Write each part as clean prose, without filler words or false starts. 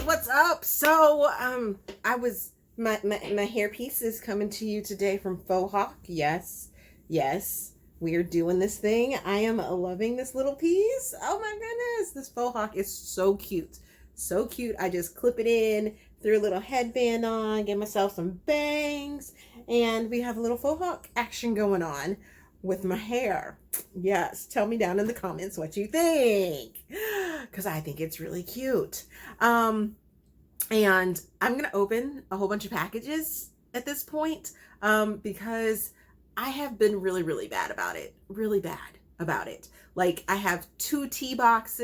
what's up? So, my hairpiece is coming to you today from Faux Hawk. Yes, we are doing this thing. I am loving this little piece. Oh my goodness, this Faux Hawk is so cute. So cute. I just clip it in, threw a little headband on, get myself some bangs, and we have a little Faux Hawk action going on with my hair. Yes, tell me down in the comments what you think, because I think it's really cute. And I'm gonna open a whole bunch of packages at this point, because I have been really bad about it. Like, I have two tea box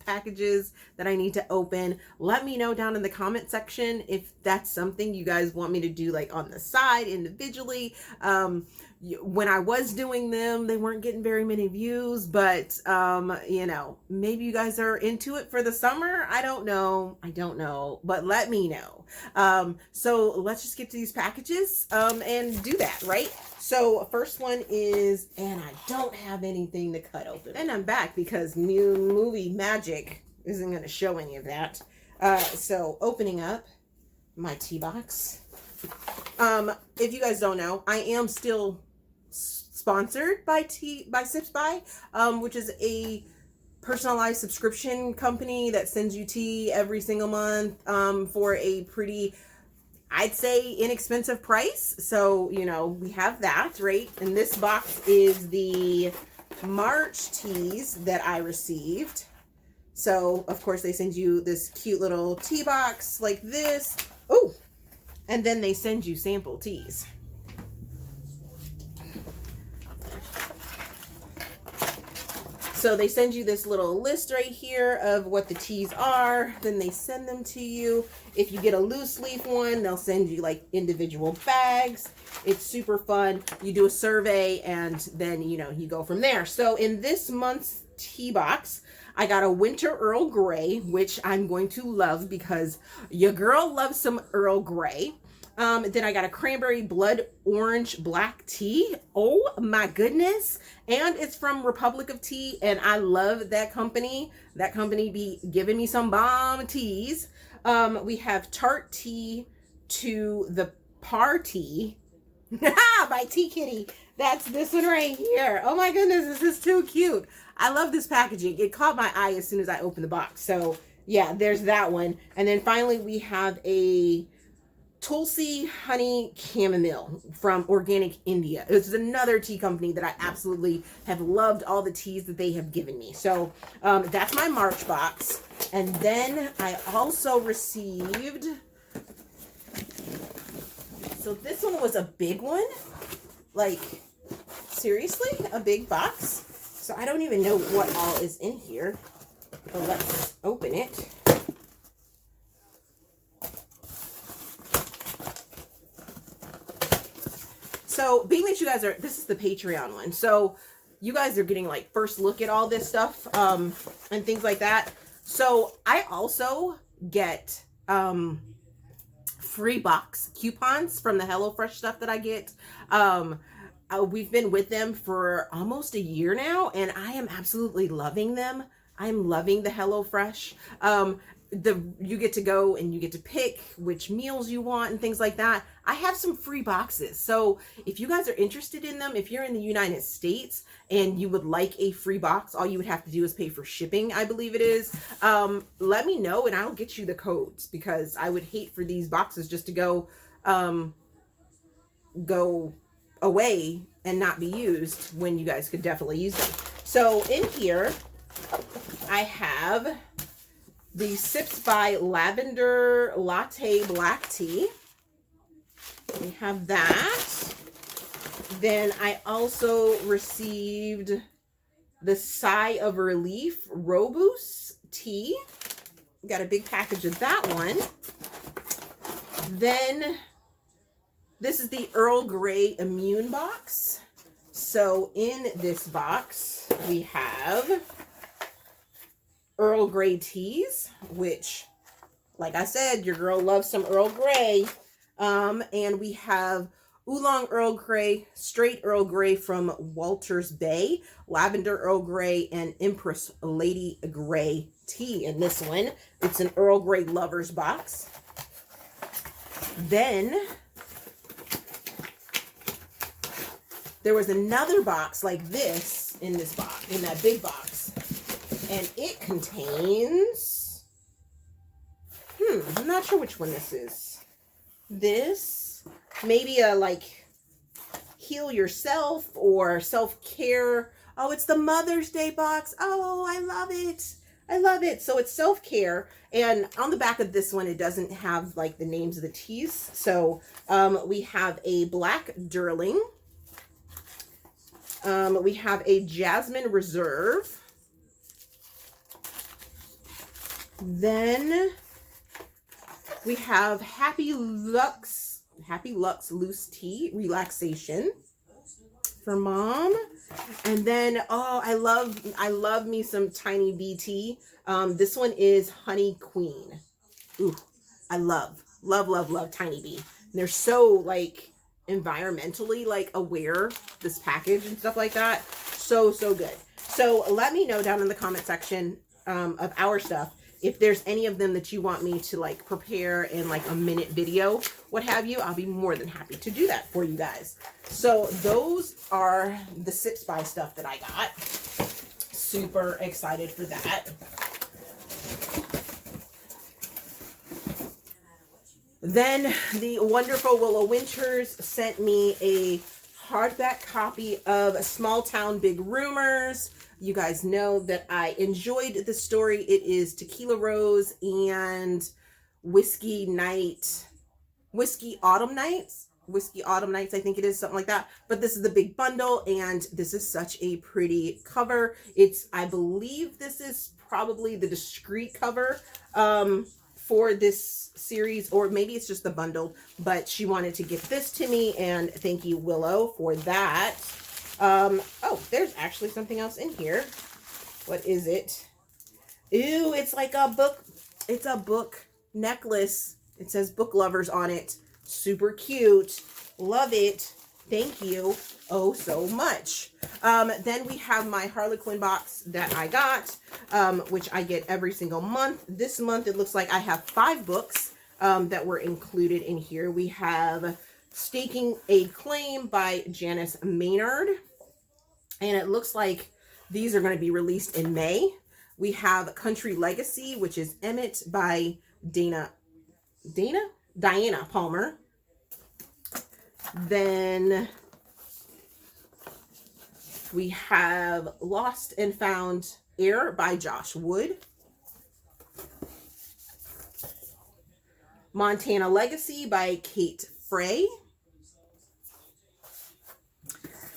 packages that I need to open. Let me know down in the comment section if that's something you guys want me to do, like on the side individually. When I was doing them, they weren't getting very many views, but you know, maybe you guys are into it for the summer. I don't know, but let me know. So let's just get to these packages and do that, right? So first one is, and I don't have anything to cut open, and I'm back because new movie magic isn't going to show any of that. So opening up my tea box. If you guys don't know, I am still sponsored by Sips By, which is a personalized subscription company that sends you tea every single month for a pretty, I'd say, inexpensive price. So, you know, we have that, right? And this box is the March teas that I received. So, of course, they send you this cute little tea box like this. Oh, and then they send you sample teas. So they send you this little list right here of what the teas are. Then they send them to you. If you get a loose leaf one, they'll send you like individual bags. It's super fun. You do a survey and then, you know, you go from there. So in this month's tea box, I got a winter Earl Grey, which I'm going to love because your girl loves some Earl Grey. Then I got a cranberry blood orange black tea. Oh my goodness. And it's from Republic of Tea, and I love that company. That company be giving me some bomb teas. We have tart tea to the party by Tea Kitty. That's this one right here. Oh my goodness, this is too cute. I love this packaging. It caught my eye as soon as I opened the box. So yeah, there's that one. And then finally we have a Tulsi Honey Chamomile from Organic India. This is another tea company that I absolutely have loved all the teas that they have given me. So that's my March box. And then I also received, so this one was a big one, like seriously, a big box. So I don't even know what all is in here, but let's open it. So being that you guys are, this is the Patreon one. So you guys are getting like first look at all this stuff and things like that. So I also get free box coupons from the HelloFresh stuff that I get. We've been with them for almost a year now, and I am absolutely loving them. I'm loving the HelloFresh. You get to go and you get to pick which meals you want and things like that. I have some free boxes. So if you guys are interested in them, if you're in the United States and you would like a free box, all you would have to do is pay for shipping, I believe it is. Let me know and I'll get you the codes, because I would hate for these boxes just to go away and not be used when you guys could definitely use them. So in here, I have the Sips By Lavender Latte Black Tea. We have that. Then I also received the Sigh of Relief Robust Tea. Got a big package of that one. Then this is the Earl Grey Immune Box. So in this box, we have Earl Grey teas, which, like I said, your girl loves some Earl Grey. And we have Oolong Earl Grey, Straight Earl Grey from Walters Bay, Lavender Earl Grey, and Empress Lady Grey Tea in this one. It's an Earl Grey Lovers box. Then there was another box like this in this box, in that big box. And it contains, I'm not sure which one this is. This, maybe a like heal yourself or self-care. Oh, it's the Mother's Day box. Oh, I love it. I love it. So it's self-care. And on the back of this one, it doesn't have like the names of the teas. So we have a Black Darjeeling. We have a Jasmine Reserve. Then we have Happy Lux Loose Tea Relaxation for Mom. And then, oh, I love me some Tiny Bee tea. This one is Honey Queen. Ooh, I love Tiny Bee. They're so like environmentally like aware, this package and stuff like that. So good. So let me know down in the comment section of our stuff if there's any of them that you want me to like prepare in like a minute video, what have you. I'll be more than happy to do that for you guys. So those are the Sips by stuff that I got. Super excited for that. Then the wonderful Willow Winters sent me a hardback copy of Small Town Big Rumors. You guys know that I enjoyed the story. It is Tequila Rose and Whiskey Autumn Nights, I think it is, something like that. But this is the big bundle, and this is such a pretty cover. I believe this is probably the discreet cover for this series, or maybe it's just the bundle, but she wanted to give this to me, and thank you, Willow, for that. Oh, there's actually something else in here. What is it? Ew, it's like a book. It's a book necklace. It says Book Lovers on it. Super cute. Love it. Thank you oh so much. Then we have my Harlequin box that I got, which I get every single month. This month, it looks like I have 5 books that were included in here. We have Staking a Claim by Janice Maynard. And it looks like these are going to be released in May. We have Country Legacy, which is Emmett by Diana Palmer. Then we have Lost and Found Heir by Josh Wood. Montana Legacy by Kate Frey.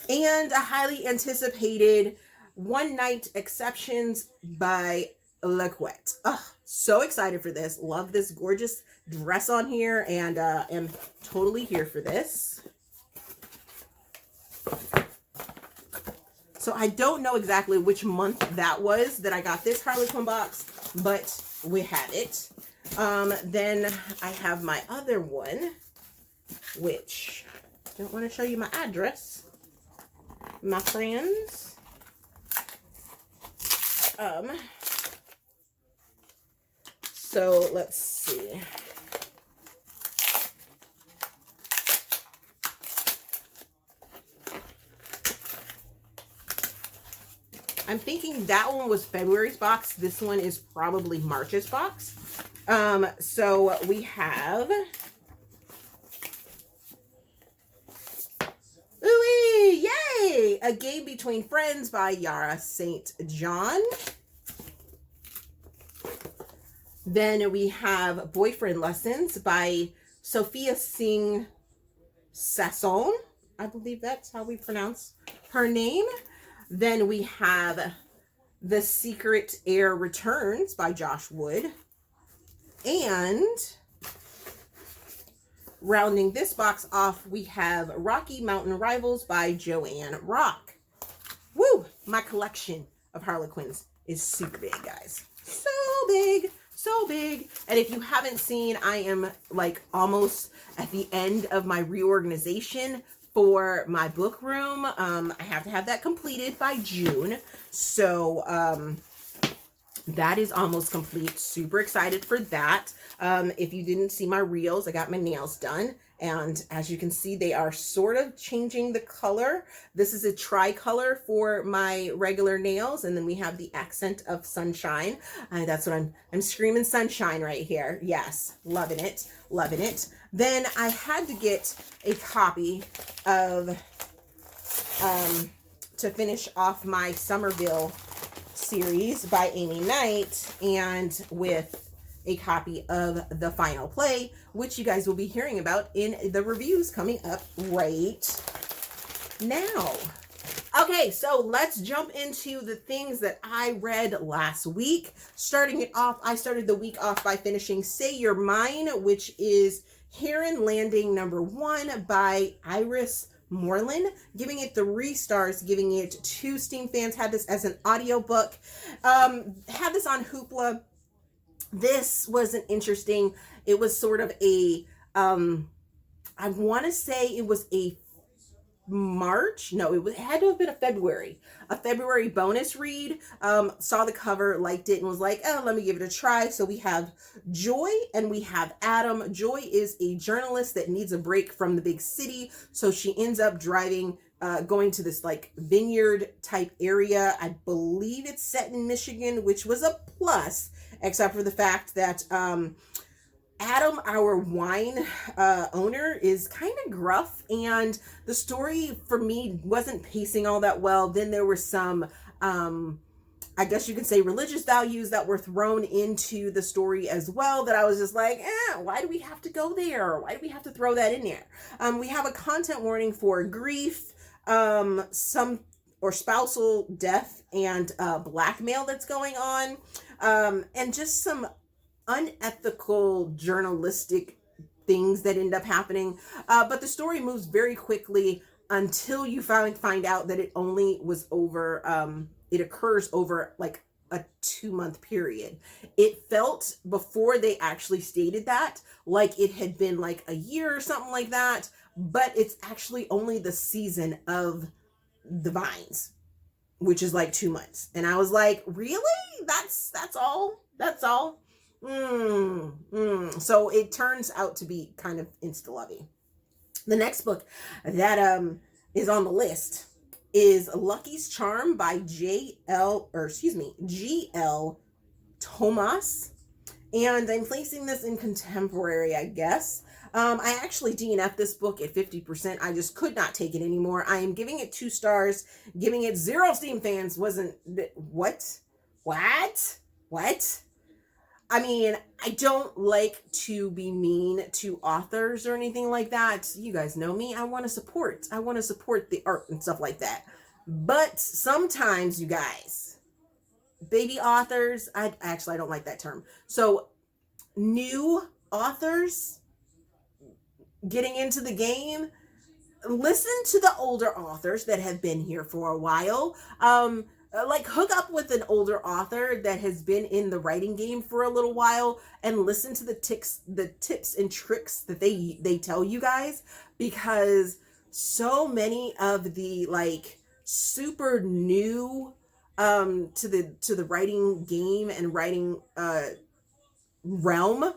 And a highly anticipated One Night Exceptions by LaQuette. Oh, so excited for this. Love this gorgeous dress on here, and am totally here for this. So I don't know exactly which month that was that I got this Harlequin box, but we have it. Then I have my other one, which I don't want to show you my address, my friends. So let's see. I'm thinking that one was February's box. This one is probably March's box. So we have ooh, yay! A Game Between Friends by Yahrah St. John. Then we have Boyfriend Lessons by Sophia Singh Sasson. I believe that's how we pronounce her name. Then we have The Secret Heir Returns by Josh Wood. And rounding this box off, we have Rocky Mountain Rivals by Joanne Rock. Woo! My collection of Harlequins is super big, guys. So big. so big. And if you haven't seen, I am like almost at the end of my reorganization for my book room. I have to have that completed by June. So that is almost complete. Super excited for that. If you didn't see my reels, I got my nails done. And as you can see, they are sort of changing the color. This is a tricolor for my regular nails. And then we have the accent of sunshine. That's what I'm screaming sunshine right here. Yes, loving it, loving it. Then I had to get a copy of, to finish off my Somerville series by Amy Knight, and with a copy of The Final Play, which you guys will be hearing about in the reviews coming up right now. Okay, so let's jump into the things that I read last week. Starting it off, I started the week off by finishing Say Your Mind, which is Heron Landing #1 by Iris Moreland, giving it 3 stars, giving it 2 Steam fans. Had this as an audiobook. Had this on Hoopla. This was an interesting, it was sort of a, I want to say it was a March. No, it had to have been a February bonus read. Saw the cover, liked it, and was like, oh, let me give it a try. So we have Joy and we have Adam. Joy is a journalist that needs a break from the big city. So she ends up driving, going to this like vineyard type area. I believe it's set in Michigan, which was a plus, except for the fact that, Adam, our wine owner, is kind of gruff, and the story for me wasn't pacing all that well. Then there were some, I guess you could say, religious values that were thrown into the story as well, that I was just like, why do we have to go there? Why do we have to throw that in there? We have a content warning for grief, or spousal death and blackmail that's going on, and just some unethical journalistic things that end up happening. But the story moves very quickly until you finally find out that it only was over, it occurs over like a 2-month period. It felt, before they actually stated that, like it had been like a year or something like that, but it's actually only the season of the vines, which is like 2 months. And I was like, really? That's all? That's all? So it turns out to be kind of insta-lovey. The next book that is on the list is Lucky's Charm by G.L. Thomas. And I'm placing this in contemporary, I guess. I actually DNF'd this book at 50%. I just could not take it anymore. I am giving it 2 stars, giving it 0 Steam fans. What? I mean, I don't like to be mean to authors or anything like that. You guys know me. I want to support the art and stuff like that. But sometimes, you guys, baby authors, I don't like that term. So new authors getting into the game, listen to the older authors that have been here for a while. Like, hook up with an older author that has been in the writing game for a little while and listen to the tips and tricks that they tell you guys, because so many of the like super new to the writing game and writing realm,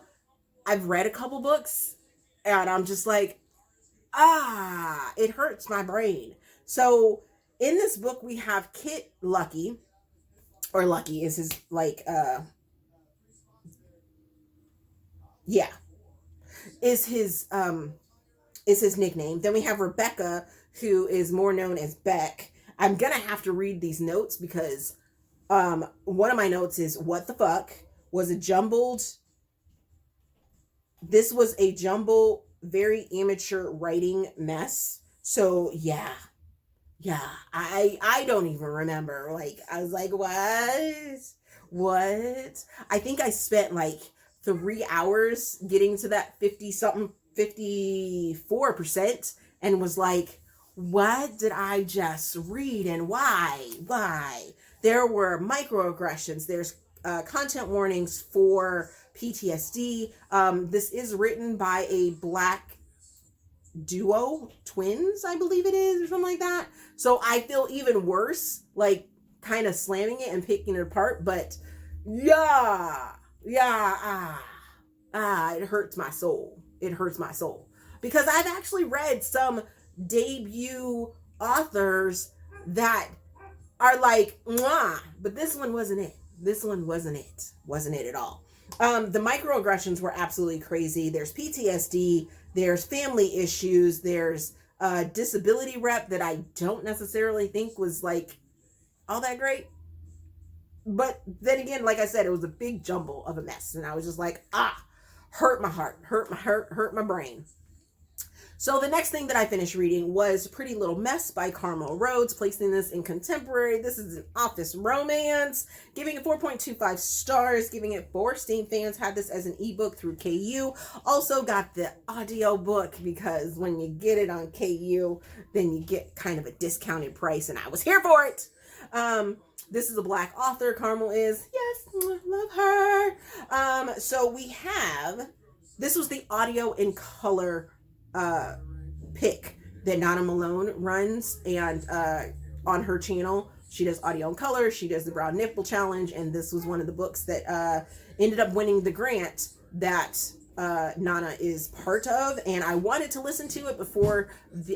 I've read a couple books and I'm just like, it hurts my brain. So in this book, we have Kit Lucky, or Lucky is his, like, is his nickname. Then we have Rebecca, who is more known as Beck. I'm gonna have to read these notes because one of my notes is, what the fuck was a jumbled, this was a jumble, very amateur writing mess. So yeah, I don't even remember. Like, I was like, what? I think I spent like 3 hours getting to that 54%, and was like, what did I just read and why? There were microaggressions. There's content warnings for PTSD. This is written by a Black duo, twins, I believe it is, or something like that. So I feel even worse, like kind of slamming it and picking it apart. But yeah, it hurts my soul. It hurts my soul because I've actually read some debut authors that are like, mwah, but this one wasn't it. This one wasn't it at all. The microaggressions were absolutely crazy. There's PTSD, there's family issues, there's disability rep that I don't necessarily think was like all that great. But then again, like I said, it was a big jumble of a mess. And I was just like, hurt my heart, hurt my brain. So the next thing that I finished reading was Pretty Little Mess by Carmel Rhodes, placing this in contemporary. This is an office romance, giving it 4.25 stars, giving it 4. Steam fans had this as an ebook through KU. Also got the audio book because when you get it on KU, then you get kind of a discounted price, and I was here for it. This is a Black author, Carmel is. Yes, love her. So we have, this was the audio and color pick that Nana Malone runs, and on her channel she does audio and color, she does the Brown Nipple Challenge, and this was one of the books that ended up winning the grant that Nana is part of. And I wanted to listen to it before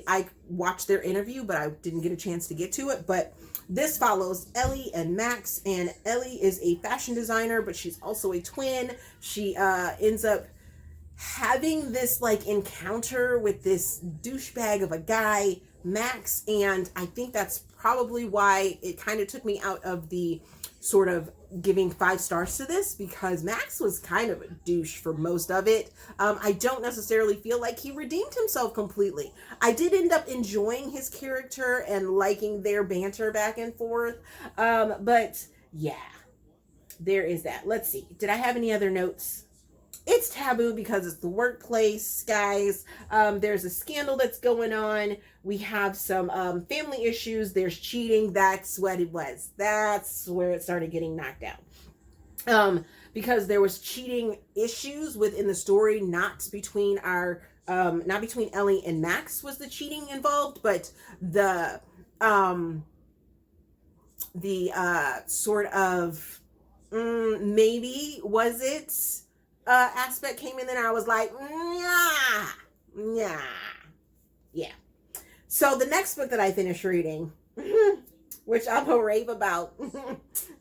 I watched their interview, but I didn't get a chance to get to it. But this follows Ellie and Max, and Ellie is a fashion designer, but she's also a twin. She ends up having this like encounter with this douchebag of a guy, Max, and I think that's probably why it kind of took me out of the sort of giving 5 stars to this, because Max was kind of a douche for most of it. I don't necessarily feel like he redeemed himself completely. I did end up enjoying his character and liking their banter back and forth, but yeah, there is that. Let's see, did I have any other notes? It's taboo because it's the workplace, guys. There's a scandal that's going on. We have some family issues. There's cheating. That's what it was. That's where it started getting knocked out. Because there was cheating issues within the story, not between Ellie and Max was the cheating involved, but the sort of maybe was it aspect came in there, and I was like, yeah. So the next book that I finished reading, which I'm gonna rave about,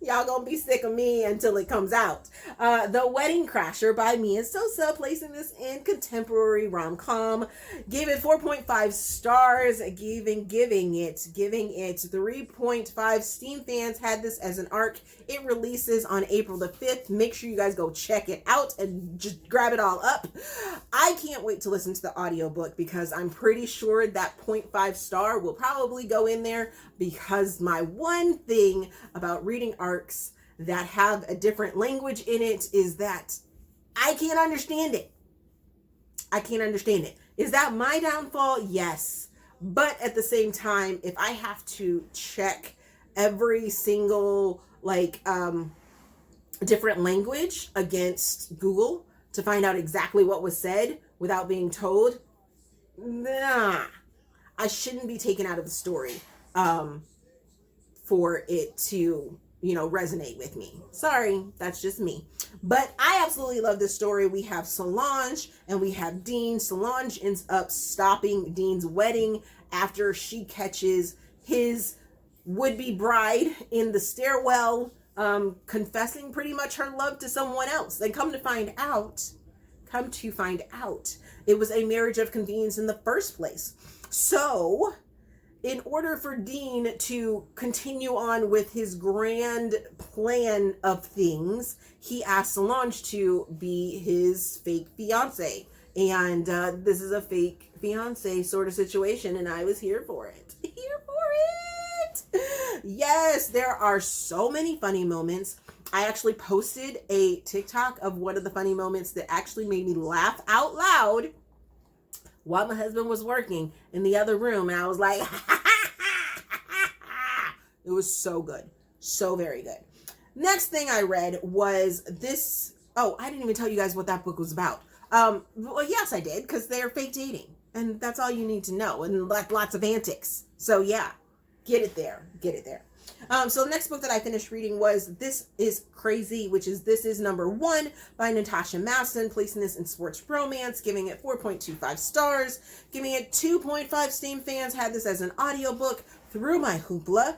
y'all gonna be sick of me until it comes out. The Wedding Crasher by Mia Sosa, placing this in contemporary rom-com. Gave it 4.5 stars, giving it 3.5. Steam fans had this as an arc. It releases on April the 5th. Make sure you guys go check it out and just grab it all up. I can't wait to listen to the audiobook because I'm pretty sure that 0.5 star will probably go in there, because my one thing about reading arcs that have a different language in it is that I can't understand it. Is that my downfall? Yes. But at the same time, if I have to check every single different language against Google to find out exactly what was said without being told, I shouldn't be taken out of the story for it to, resonate with me. Sorry, that's just me. But I absolutely love this story. We have Solange and we have Dean. Solange ends up stopping Dean's wedding after she catches his would-be bride in the stairwell, confessing pretty much her love to someone else. And come to find out, it was a marriage of convenience in the first place. So in order for Dean to continue on with his grand plan of things, he asked Solange to be his fake fiance. And this is a fake fiance sort of situation, and I was here for it. Yes, there are so many funny moments. I actually posted a TikTok of one of the funny moments that actually made me laugh out loud while my husband was working in the other room, and I was like, it was so good. So very good. Next thing I read was this. Oh, I didn't even tell you guys what that book was about. Well, yes, I did, because they're fake dating. And that's all you need to know. And lots of antics. So yeah, get it there. Get it there. So the next book that I finished reading was This Is Crazy, which is This Is Number 1 by Natasha Masson, placing this in sports romance, giving it 4.25 stars, giving it 2.5 Steam fans, had this as an audiobook through my Hoopla.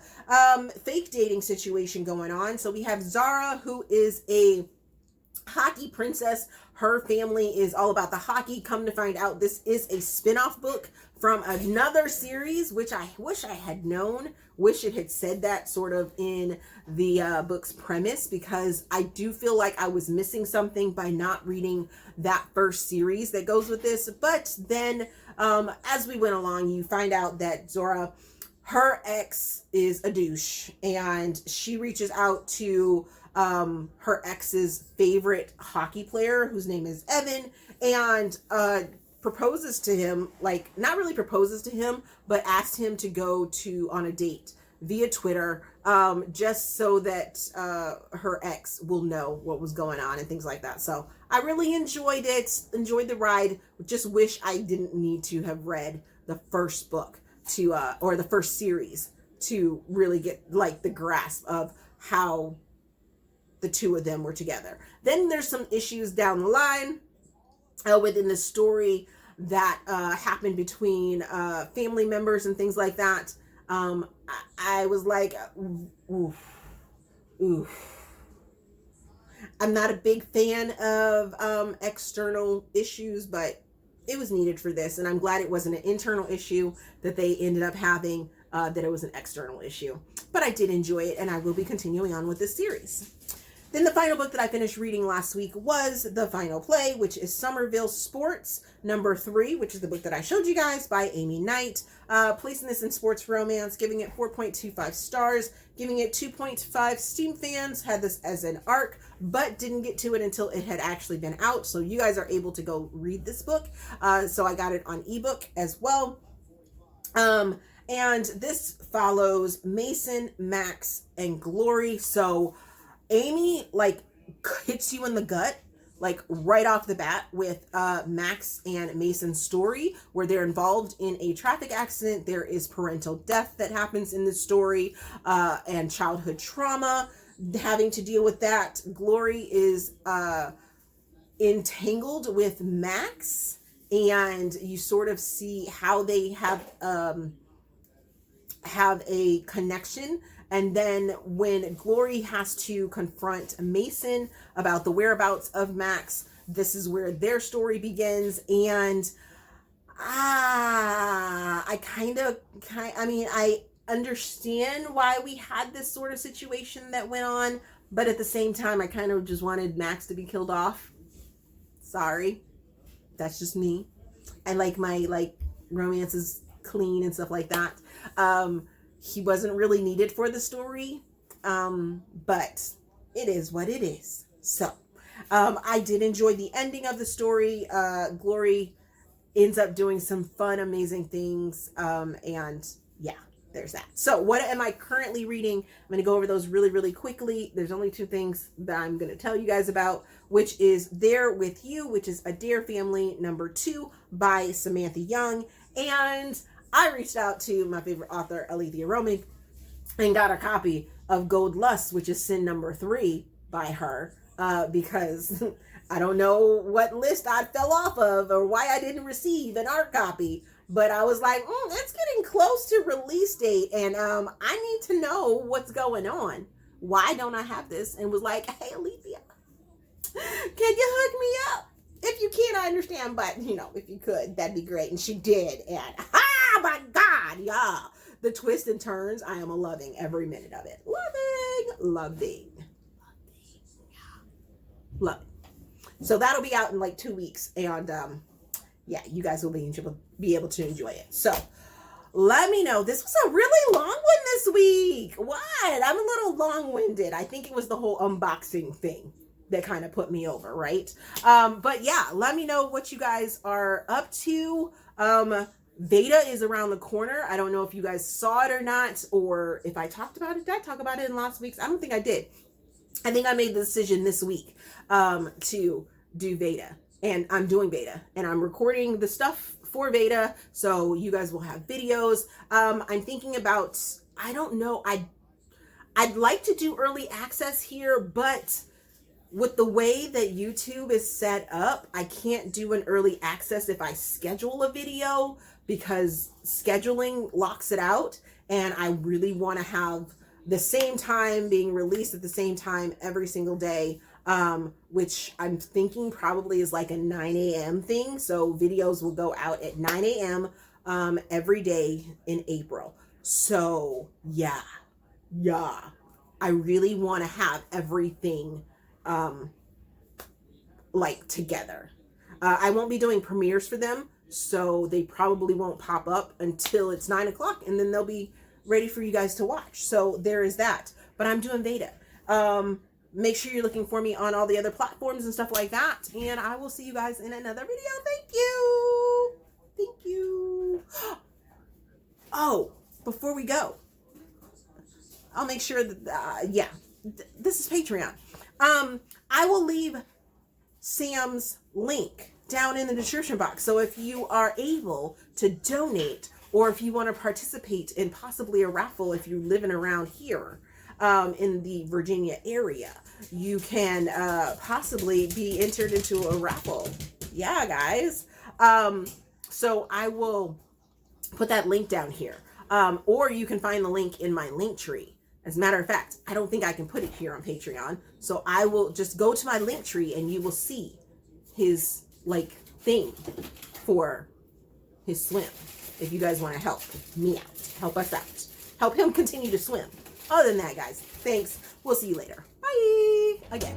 Fake dating situation going on. So we have Zara, who is a hockey princess. Her family is all about the hockey. Come to find out, this is a spin-off book from another series, which I wish I had known. Wish it had said that sort of in the book's premise, because I do feel like I was missing something by not reading that first series that goes with this. But then as we went along, you find out that Zora, her ex is a douche, and she reaches out to her ex's favorite hockey player, whose name is Evan, and proposes to him, like, not really proposes to him, but asked him to go on a date via Twitter, just so that her ex will know what was going on and things like that. So I really enjoyed it, enjoyed the ride. Just wish I didn't need to have read the first book to, or the first series, to really get like the grasp of how the two of them were together. Then there's some issues down the line within the story that happened between family members and things like that. I was like, oof. I'm not a big fan of external issues, but it was needed for this, and I'm glad it wasn't an internal issue that they ended up having, that it was an external issue. But I did enjoy it, and I will be continuing on with this series. Then the final book that I finished reading last week was The Final Play, which is Somerville Sports, number 3, which is the book that I showed you guys, by Amy Knight. Placing this in sports romance, giving it 4.25 stars, giving it 2.5 Steam fans, had this as an ARC, but didn't get to it until it had actually been out. So you guys are able to go read this book. So I got it on ebook as well. And this follows Mason, Max, and Glory. So Amy, like, hits you in the gut, like, right off the bat with Max and Mason's story, where they're involved in a traffic accident. There is parental death that happens in the story, and childhood trauma, having to deal with that. Glory is entangled with Max, and you sort of see how they have a connection. And then when Glory has to confront Mason about the whereabouts of Max, this is where their story begins. And I understand why we had this sort of situation that went on, but at the same time, I kind of just wanted Max to be killed off. Sorry. That's just me. I like my, romances clean and stuff like that. He wasn't really needed for the story, but it is what it is. So I did enjoy the ending of the story. Glory ends up doing some fun, amazing things, and yeah, there's that. So what am I currently reading? I'm going to go over those really, really quickly. There's only 2 things that I'm going to tell you guys about, which is There With You, which is A Dare Family, number 2 by Samantha Young. And I reached out to my favorite author, Alethea Roman, and got a copy of Gold Lust, which is Sin number 3 by her, because I don't know what list I fell off of or why I didn't receive an art copy, but I was like, it's getting close to release date, and I need to know what's going on. Why don't I have this? And was like, hey, Alethea, can you hook me up? If you can't, I understand, but, if you could, that'd be great. And she did, and my God, yeah. The twists and turns, I am loving every minute of it. Loving. Yeah. Loving. So that'll be out in like 2 weeks. And yeah, you guys will be able to enjoy it. So let me know. This was a really long one this week. What? I'm a little long-winded. I think it was the whole unboxing thing that kind of put me over, right? But yeah, let me know what you guys are up to. Veda is around the corner. I don't know if you guys saw it or not, or if I talked about it. Did I talk about it in last week's? I don't think I did. I think I made the decision this week to do Veda, and I'm doing Veda, and I'm recording the stuff for Veda, so you guys will have videos. I'm thinking about, I don't know, I'd like to do early access here, but with the way that YouTube is set up, I can't do an early access if I schedule a video, because scheduling locks it out, and I really want to have the same time being released at the same time every single day, which I'm thinking probably is like a 9 a.m. thing. So videos will go out at 9 a.m. Every day in April. So yeah, I really want to have everything like together. I won't be doing premieres for them, so they probably won't pop up until it's 9 o'clock, and then they'll be ready for you guys to watch. So there is that. But I'm doing Veda. Make sure you're looking for me on all the other platforms and stuff like that. And I will see you guys in another video. Thank you. Thank you. Oh, before we go, I'll make sure that, this is Patreon. I will leave Sam's link down in the description box. So if you are able to donate, or if you want to participate in possibly a raffle, if you're living around here in the Virginia area, you can possibly be entered into a raffle. Yeah, guys. So I will put that link down here. Or you can find the link in my link tree. As a matter of fact, I don't think I can put it here on Patreon. So I will just go to my link tree and you will see his like thing for his swim. If you guys want to help me out, help us out, help him continue to swim. Other than that, guys, thanks. We'll see you later. Bye. Again.